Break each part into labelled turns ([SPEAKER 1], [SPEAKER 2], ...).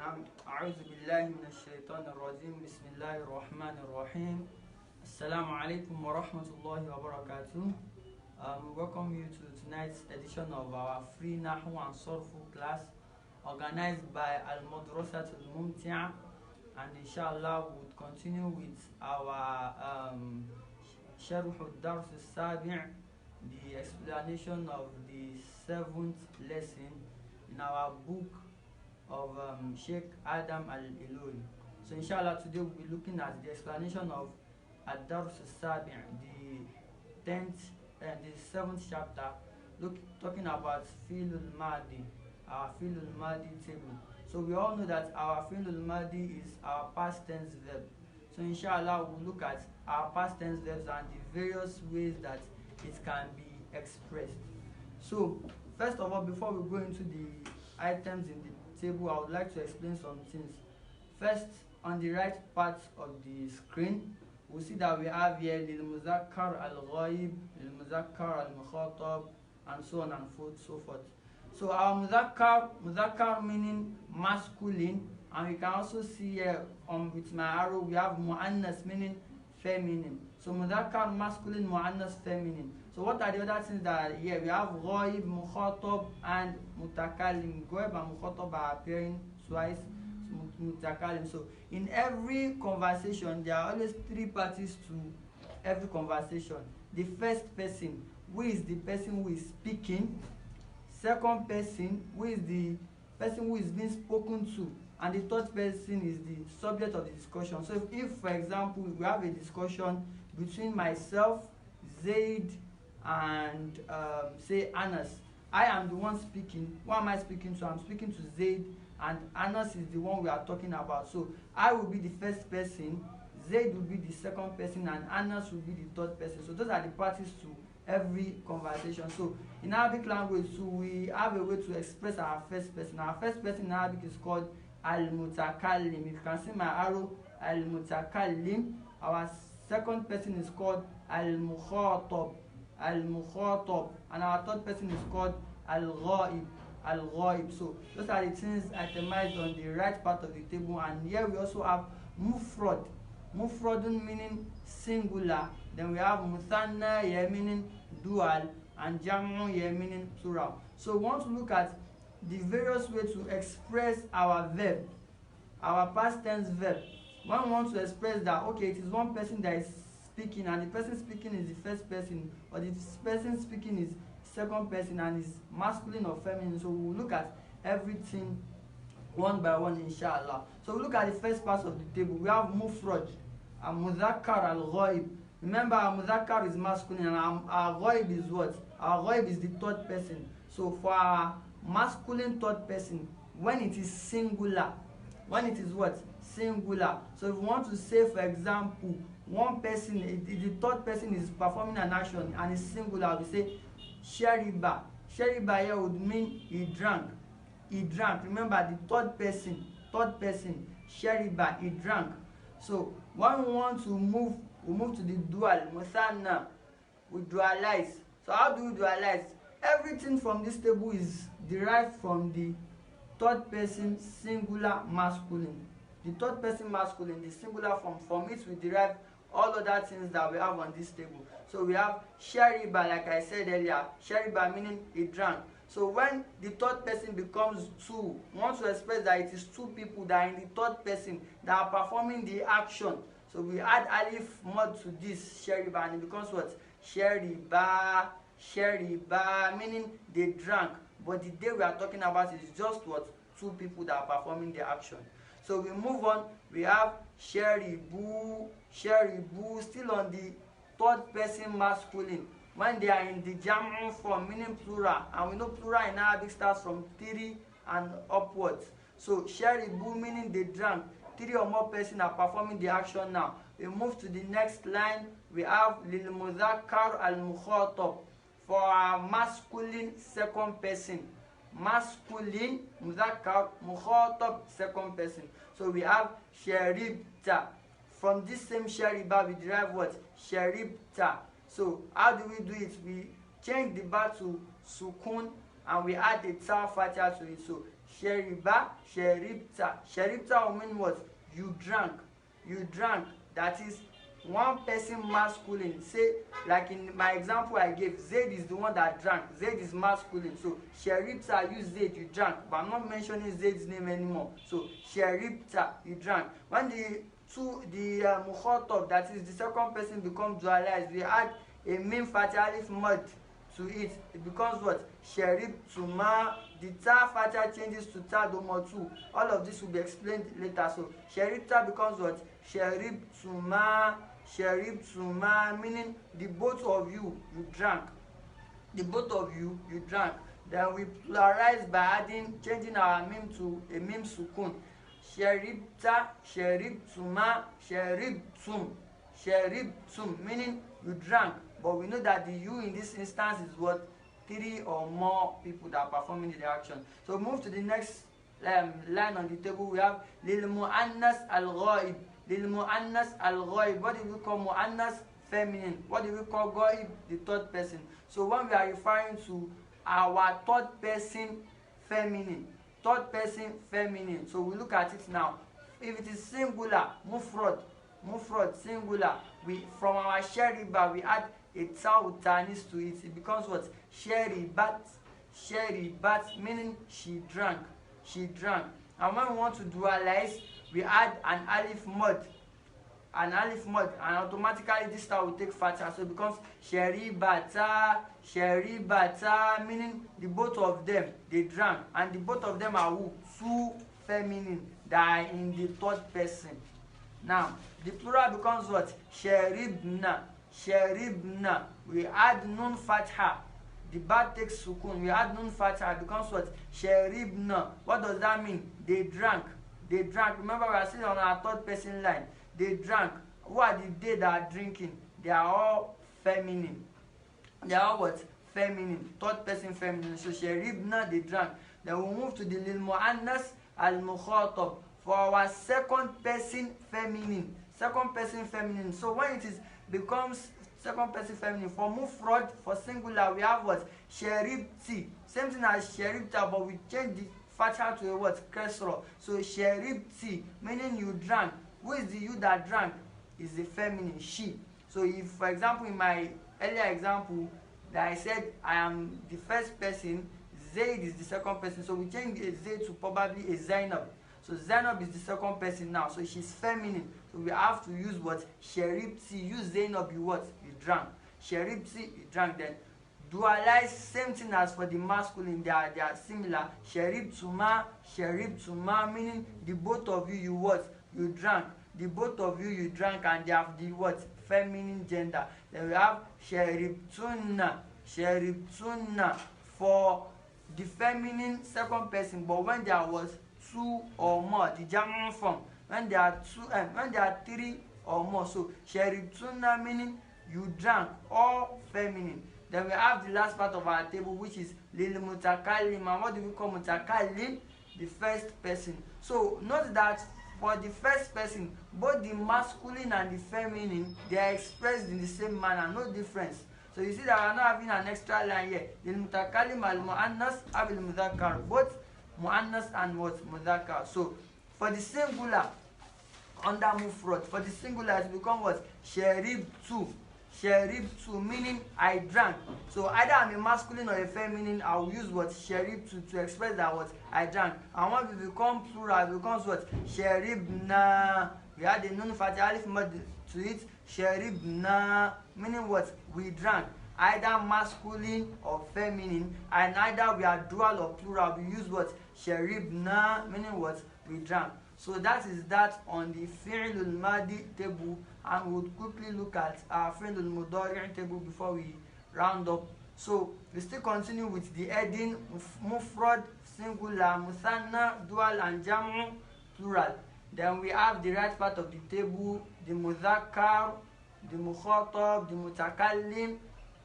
[SPEAKER 1] أعوذ بالله من الشيطان الرجيم بسم الله الرحمن الرحيم Assalamu alaikum wa rahmatullahi wa barakatuh. We welcome you to tonight's edition of our free Nahu and Sarfu class organized by Al-Madrasat Al-Mumti'a, and inshallah we would continue with our Sharh al-Dars al-Sabi', the explanation of the 7th lesson in our book of Sheikh Adam al-Ilori. So inshallah today we'll be looking at the explanation of Ad-Dars al-Sabi', the 7th chapter, talking about Fi'lul Madi, our Fi'lul Madi table. So we all know that our Fi'lul Madi is our past tense verb. So inshallah we'll look at our past tense verbs and the various ways that it can be expressed. So first of all, before we go into the items in the table, I would like to explain some things. First, on the right part of the screen, we see that we have here Lil Muzakkar al Ghaib, Lil Muzakkar al Mukhatab, and so on and so forth. So our Muzakkar meaning masculine, and we can also see here with my arrow we have Mu'annas meaning feminine. So Muzakkar masculine, Mu'annas feminine. So what are the other things that are here? We have Ghaib, Mukhatab, and Mutakallim. Ghaib and Mukhatab are appearing twice. Mutakallim. So in every conversation, there are always three parties to every conversation. The first person, who is the person who is speaking. Second person, who is the person who is being spoken to. And the third person is the subject of the discussion. So if for example, we have a discussion between myself, Zaid, and say Anas, I am the one speaking. Who am I speaking to? I'm speaking to Zaid, and Anas is the one we are talking about. So I will be the first person, Zaid will be the second person, and Anas will be the third person. So those are the parties to every conversation. So in Arabic language, so we have a way to express our first person. Our first person in Arabic is called Al-Mutakallim. If you can see my arrow, Al-Mutakallim. Our second person is called Al-Mukhatab. Al-Mukhatab. And our third person is called Al-Ghaib. Al-Ghaib. So those are the things itemized on the right part of the table. And here we also have Mufrad. Mufradun meaning singular. Then we have Muthanna here meaning dual, and Jam'u here meaning plural. So we want to look at the various ways to express our verb, our past tense verb. When we want to express that, okay, it is one person that is speaking, and the person speaking is the first person, or the person speaking is second person, and is masculine or feminine. So we will look at everything one by one, inshallah. So we look at the first part of the table. We have Mufrad and Muzakkar al-Ghaib. Remember, our Muzakkar is masculine, and our Ghaib is what? Our Ghaib is the third person. So for our masculine third person, when it is singular, when it is what? Singular. So if we want to say, for example, one person, the third person is performing an action and is singular, we say Shariba. Shariba here would mean he drank. He drank. Remember, the third person, Shariba, he drank. So when we want to move, we move to the dual, Muthanna. We dualize. So how do we dualize? Everything from this table is derived from the third person singular masculine. The third person masculine, the singular form, from it we derive all other things that we have on this table. So we have Shariba, like I said earlier. Shariba meaning he drank. So when the third person becomes two, we want to express that it is two people that are in the third person that are performing the action. So we add alif mod to this Shariba, and it becomes what? Shariba. Shariba meaning they drank. But the day we are talking about is just what? Two people that are performing the action. So we move on. We have Sharibu. Sharibu, still on the third person masculine. When they are in the Jam'u form, meaning plural. And we know plural in Arabic starts from 3 and upwards. So Sharibu meaning they drank. 3 or more persons are performing the action now. We move to the next line. We have Lil Muzakkar al Mukhatab. For our masculine second person. Masculine, Muzakkar, Mukhatab, second person. So we have Sharibta. From this same Shariba, we derive what? Sharibta. So how do we do it? We change the ba to Sukun, and we add a ta fatha to it. So Sheriba, sheribta. Sheribta will mean what? You drank. You drank. That is one person masculine. Say, like in my example I gave, Zaid is the one that drank. Zaid is masculine. So sheribta, you Zaid, you drank. But I'm not mentioning Zaid's name anymore. So sheribta, you drank. When the mukhatab, that is the second person, becomes dualized, we add a mim fatha alif mud to it. It becomes what? Sheribtuma. The ta fatha changes to ta doma 2. All of this will be explained later. So sheribta becomes what? Sheribtuma. Sheribtuma, meaning the both of you, you drank. The both of you, you drank. Then we pluralize by changing our mim to a mim sukun. Sheribta, sheribtuma, sheribtum. Sheribtum, meaning you drank. But we know that the you in this instance is what? 3 or more people that are performing the action. So move to the next line on the table. We have lil muannas al ghaib. Lil muannas al ghaib. What do we call muannas? Feminine. What do we call ghaib? The third person. So when we are referring to our third person feminine, third person feminine. So we look at it now. If it is singular, mufrad, singular, we from our sheriba we add a ta tanis to it. It becomes what? Sheribat, meaning she drank. And when we want to dualize, we add an alif mud, and automatically this star will take fatha, so it becomes sheribata, meaning the both of them, they drank, and the both of them are who? Two feminine that are in the third person. Now the plural becomes what? Sheribna. We add nun fatha. The ba takes sukun. We add nun fatha. It becomes what? Sheribna. What does that mean? They drank. Remember, we are sitting on our third person line. They drank. Who are the they that are drinking? They are all feminine. They are all what? Feminine. Third person feminine. So sheribna, they drank. Then we move to the lil muannas al mukhatab for our second person feminine. So when it becomes second person feminine, for mufrad, for singular, we have what? Sheribti. Same thing as sheribta, but we change the fatha to a what? Kasra. So sheribti, meaning you drank. Who is the you that drank? Is the feminine, she. So if, for example, in my earlier example that I said I am the first person, Zaid is the second person, so we change Zaid to probably a Zainab. So Zainab is the second person now, so she's feminine. So we have to use what? Sheribti. Use Zainab, you what? You drank. Sheribti, you drank. Then dualize, same thing as for the masculine, they are similar. Sheribtuma, meaning the both of you, you what? You drank. The both of you, you drank, and they have the what? Feminine gender. Then we have sheribtunna for the feminine second person, but when there was 2 or more, the German form, when there are 3 or more. So sheribtunna meaning you drank, all feminine. Then we have the last part of our table, which is lil mutakallim. And what do we call mutakallim? The first person. So note that for the first person, both the masculine and the feminine, they are expressed in the same manner, no difference. So you see that we are not having an extra line here. Lil mutakallim al muannas abil mudhakkar, both muannas and what? Mudhakkar. So for the singular, under mufrad, for the singular it become what? Sheribtu, meaning I drank. So either I'm a masculine or a feminine, I will use what? Sheribtu to express that what? I drank. And when we become plural, it becomes what? Sheribna. We add the nun fatha alif mad to it. Sheribna, meaning what? We drank. Either masculine or feminine, and either we are dual or plural, we use what? Sheribna, meaning what? We drank. So that is that on the fi'lul madi table, and we would quickly look at our fi'lul mudari' table before we round up. So we still continue with the heading mufrad, singular, muthanna, dual, and jam'u, plural. Then we have the right part of the table, the mudhakkar, the mukhatab, the mutakallim,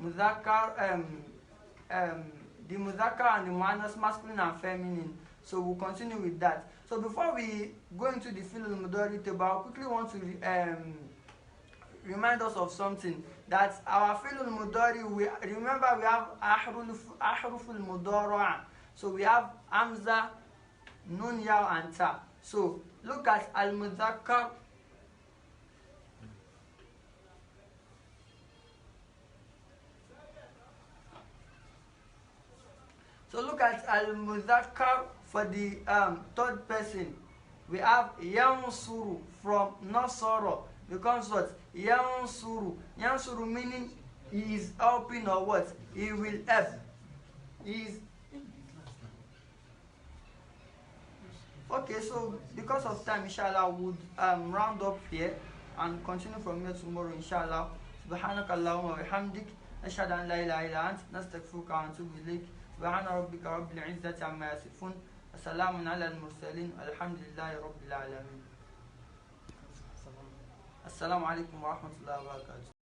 [SPEAKER 1] mudhakkar, the mudhakkar and the muannas, masculine and feminine. So we'll continue with that. So before we go into the fi'l al-mudari table, I quickly want to remind us of something, that our fi'l al-mudari, remember we have ahruf al-mudara'a. So we have hamza, Nun, ya, and ta. So look at al-mudhakkar. So look at al-mudhakkar for the third person. We have yansuru from nasara becomes what? Yansuru. Yansuru meaning he is helping or what? He will help. He is okay. So because of time, inshallah, we would round up here and continue from here tomorrow, inshallah. سبحانك اللهم وبحمدك نشهد أن لا إله إلا أنت نستغفرك ونتوب إليك سبحان ربك رب العزة عما يصفون وسلام على المرسلين الحمد لله رب العالمين. السلام عليكم ورحمة الله وبركاته.